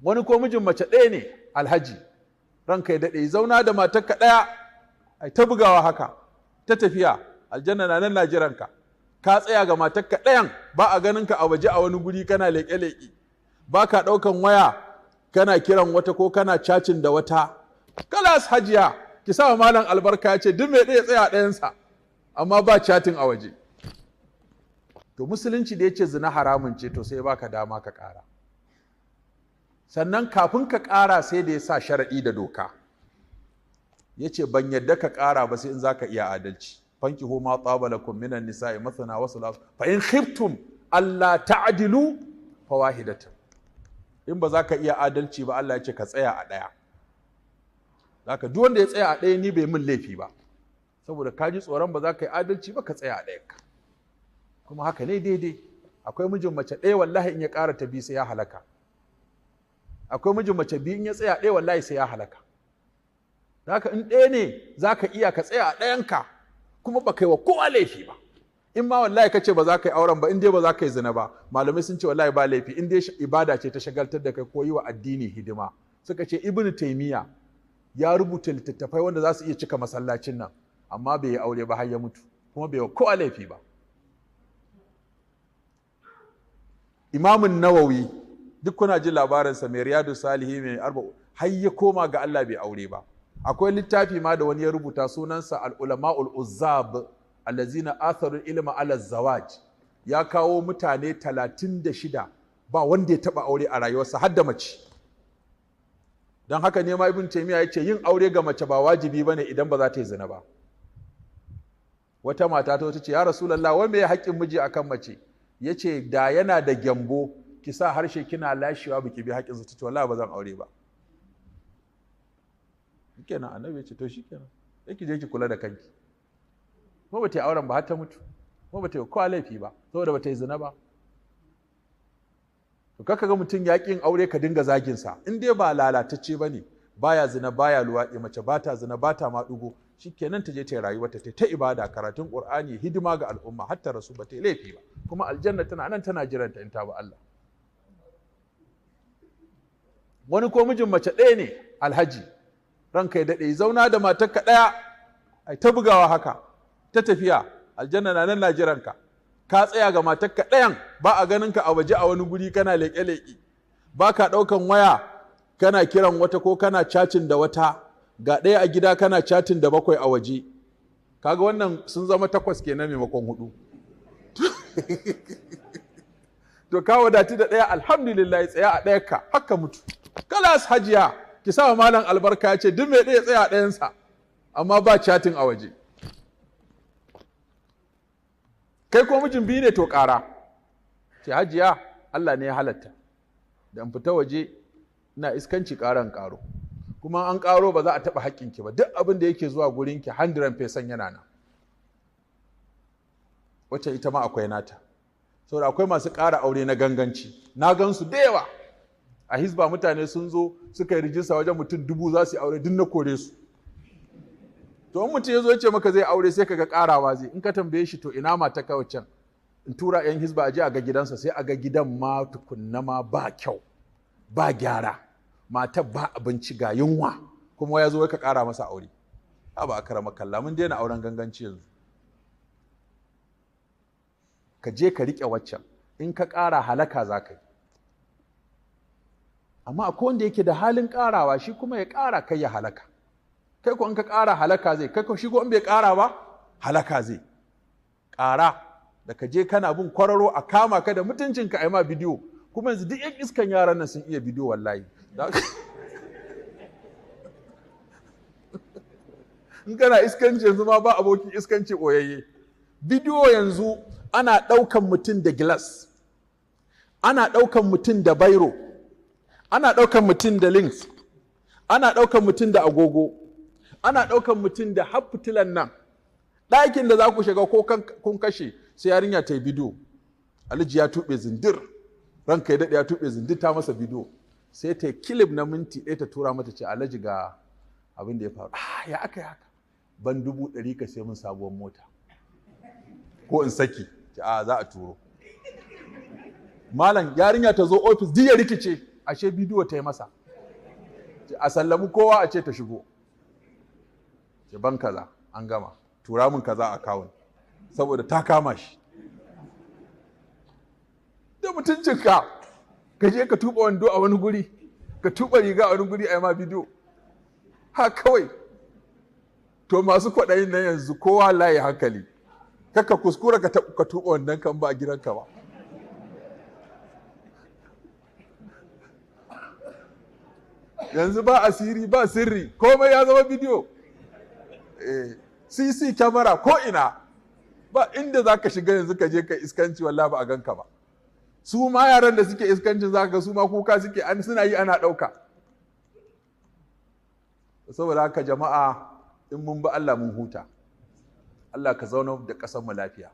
wani ko mijin mace ɗaya ne alhaji, ranka ya daɗe, zauna da matarka ɗaya ai ta bugawa haka ta tafiya, aljanna na nan na jiranka. Ka tsaya ga matarka ɗayan, ba a ganin ka a waje a wani guri kana leƙe-leƙe, ba ka ɗaukan waya kana kiran wata ko kana cacin da wata. Kalas hajiya, ki sa malam albarka ya ce duk mai ɗaya tsaya ɗayansa, amma ba chatin a waje. To musulunci da ya ce zina haramun ce, to sai baka dama ka ƙara. Sannan kafin ka ƙara sai da ya sa sharaɗi da doka. Ya ce ban yadda ka ƙara ba sai in za ka iya adalci. Fankihu ma taba lakum minan nisa'i mathna wa thulatha fa in khiftum alla ta'dilu fawahidatan. In ba za ka iya adalci ba, Allah ya ce ka tsaya a ɗaya. Zaka duk wanda ya tsaya a ɗaya ni bai min laifi ba, saboda ka ji tsoron ba za ka yi adalci ba, ka tsaya a ɗayanka. Kuma haka ne daidai. Akwai mijin mace ɗaya wallahi in ya ƙara ta biyu sai ya halaka. Akwai mijin mace biyu in ya tsaya ɗaya wallahi sai ya halaka. Haka in ɗaya ne za ka iya ka tsaya a ɗayanka, kuma ba kai wa kowa laifi ba. In ma wallahi ka ce ba za ka yi auren ba, in dai ba za ka yi zina ba, malamai sun ce wallahi ba laifi, in dai ibada ce ta shagaltar da kai ko yi wa addini hidima. Suka ce Ibn Taymiyyah ya rubuta littattafai wanda za su iya cika masallacin nan, amma bai yi aure ba har ya mutu, kuma bai wa kowa laifi ba. Imamun Nawawi, duk kuna ji labarinsa, mai Riyadu Salihi mai arba'u, har ya koma ga Allah bai aure ba. Akwai littafi ma da wani ya rubuta sunansa al-ulama'ul uzzab allazina atharu ilma ala zawaj. Ya kawo mutane 36 ba wanda ya taba aure a rayuwarsa, har da mace. Don haka ne ma Ibn Taymiyyah ya ce yin aure ga mace ba wajibi bane idan ba za ta yi zina ba. Wata mata ta ce ya Rasulullah, wai me ya haƙƙin miji akan mace? Ya ce da yana da gyambo ki sa harshe kina lashewa biki bi haƙƙinsa. Ta ce wallahi ba zan aure ba. Shikenan annabi ya ce to shikenan, sai ki je ki kula da kanki. Kuma bata yi auren ba har ta mutu, kuma bata yi kowa laifi ba, saboda bata yi zina ba. To kaka ga mutum ya ƙin aure ka dinga zagin sa, in dai ba lalatacce bane, baya zina baya luwaɗi, mace bata zina bata maɗugo, shikenan ta je ta yi rayuwarta ta ibada, karatun Qur'ani, hidima ga al'umma, har ta rasu bata yi laifi ba, kuma aljanna tana nan tana jiranta in ta bi Allah. Wani ko mijin mace ɗaya ne alhaji, ranka ya daɗe, zauna da matarka ɗaya ai ta bugawa haka ta tafiya, aljanna na nan na jiranka. Ka tsaya ga matarka ɗayan, ba a ganin ka a waje a wani guri kana leƙe-leƙe, ba ka ɗaukan waya kana kiran wata ko kana cacin da wata, ga ɗaya a gida kana cacin da 7 a waje. Kaga wannan sun zama 8 kenan maimakon 4. To ka wadati da ɗaya, alhamdulillah, tsaya a ɗayarka haka mutu. Kalas hajiya, ki sa malam albarka ya ce duk mai ɗaya tsaya a ɗayansa, amma ba chatting a waje. Kai ko mijin biyu ne to ƙara. Ce hajiya, Allah ne ya halatta, da in fita waje ina iskanci ƙaran ƙaro, kuma an ƙaro ba za a taɓa haƙƙinki ba, duk abin da yake zuwa gurinki 100% yana nan. Wacce ita ma akwai nata. Saboda akwai masu ƙara aure na ganganci, na gansu da yawa. A Hizba mutane sun zo suka yi rijista wajen mutum 1000 za su yi aure, duk na kore su. To in mutum ya zo ya ce maka zai aure, sai kaga ƙarawa zai, in ka tambaye shi to ina mata kawai can, in tura 'yan Hizba a je a ga gidansa, sai a ga gidan ma tukunna ma ba kyau, ba gyara, matar ba abinci, ga yunwa, kuma ya zo ka ƙara masa aure. Ba a karama kalla, mun daina auren ganganci yanzu. Ka je ka riƙe waccan, in ka ƙara halaka za ka yi. Amma akwai wanda yake da halin ƙarawa, shi kuma ya ƙara kai ya halaka. Kai ko in ka ƙara halaka zai, kai ko shi ko in bai ƙara ba halaka zai. Ƙara da ka je kana bin kwararo a kama ka da mutuncinka a yi ma bidiyo, kuma yanzu duk 'yan iskan yaran nan sun iya bidiyo wallahi. In kana iskanci yanzu ma ba abokin iskanci ɓoyayye. Bidiyo yanzu ana ɗaukan mutum da gilas, ana ɗaukan mutum da bairo, ana ɗaukan mutum da links, ana ɗaukan mutum da agogo, ana ɗaukan mutum da har fitilan nan. Ɗakin da za ku shiga ko kun kashe, sai yarinya ta yi bidiyo. Alhaji ya tuɓe zindir, ranka ya daɗe ya tuɓe zindir, ta masa bidiyo. Sai ta yi kilib na minti 1 ta tura mata, ce Alhaji ga abin da ya faru. Ya aka yi haka? Ban 100 ka sai mun sabuwar mota. Ko in saki, za a turo. Malam yarinya ta zo ofis duk ya rikice. ashe bidiyo ta yi masa, a sallami kowa a ce ta shigo, ce ban kaza an gama, tura min kaza a kawun, saboda ta kama shi da mutuncinka, ka je ka tuba wando a wani guri, ka tuba riga a wani guri a yi ma bidiyo ha kawai. To masu kwaɗayin nan yanzu kowa layi hankali, kaka kuskura ka tuba wannan kan ba a gidanka ba. Yanzu ba asiri ba sirri, komai ya zama bidiyo. CC kyamara ko ina, ba inda za ka shiga yanzu ka je ka iskanci wallah ba a ganka ba. Su ma yaran da suke iskancin za ka su ma kuka suke, suna yi ana ɗauka. Saboda haka jama'a, in mun bi Allah mun huta. Allah ka zauna da ƙasar mu lafiya.